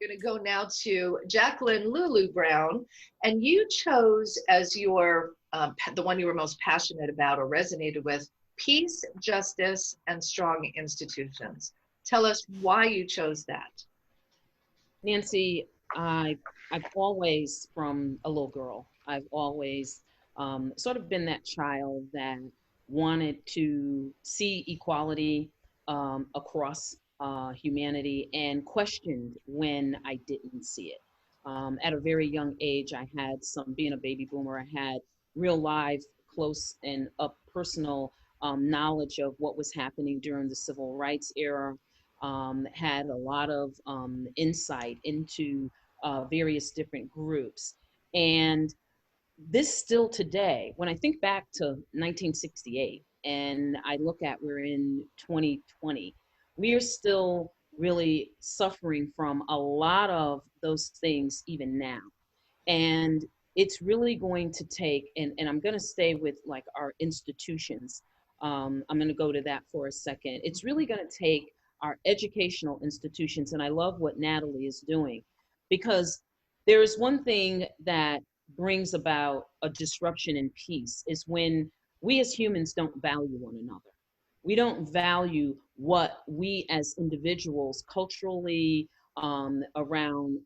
We're going to go now to Jacqueline Lulu Brown, and you chose as your the one you were most passionate about or resonated with, peace, justice, and strong institutions. Tell us why you chose that. Nancy, I've always, from a little girl, I've always sort of been that child that wanted to see equality across humanity and questioned when I didn't see it. At a very young age, I had being a baby boomer, I had real live, close, and up personal knowledge of what was happening during the civil rights era. Had a lot of insight into various different groups. And this still today, when I think back to 1968 and I look at we're in 2020, we are still really suffering from a lot of those things even now. And it's really going to take, and I'm going to stay with like our institutions. I'm going to go to that for a second. It's really going to take our educational institutions, and I love what Natalie is doing, because there is one thing that brings about a disruption in peace is when we as humans don't value one another. We don't value what we as individuals culturally, around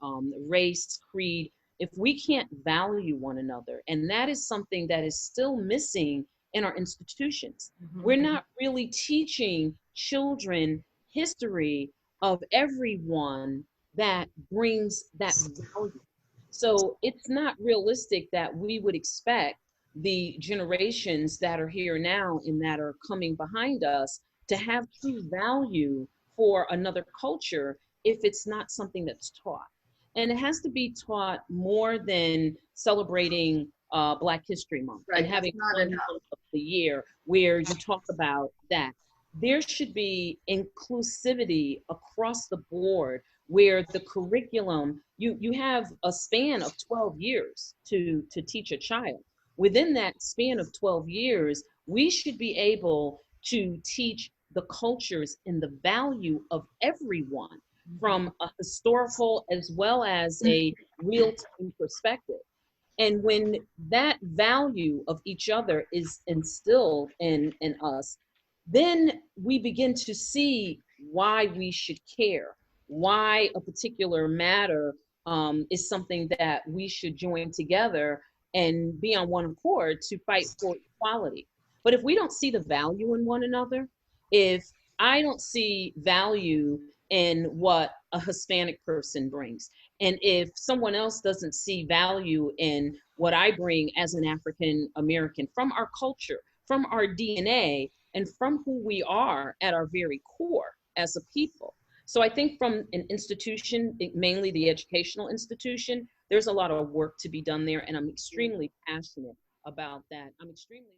race, creed, if we can't value one another, and that is something that is still missing in our institutions. We're not really teaching children history of everyone that brings that value. So it's not realistic that we would expect the generations that are here now and that are coming behind us to have true value for another culture if it's not something that's taught. And it has to be taught more than celebrating Black History Month Right, and having not one enough. month of the year where you talk about that. There should be inclusivity across the board where the curriculum, you have a span of 12 years to teach a child. Within that span of 12 years, we should be able to teach the cultures and the value of everyone from a historical as well as a real-time perspective. And when that value of each other is instilled in us, then we begin to see why we should care, why a particular matter is something that we should join together and be on one accord to fight for equality. But if we don't see the value in one another, if I don't see value in what a Hispanic person brings, and if someone else doesn't see value in what I bring as an African American from our culture, from our DNA, and from who we are at our very core as a people. So I think from an institution, mainly the educational institution, there's a lot of work to be done there, and I'm extremely passionate about that. I'm extremely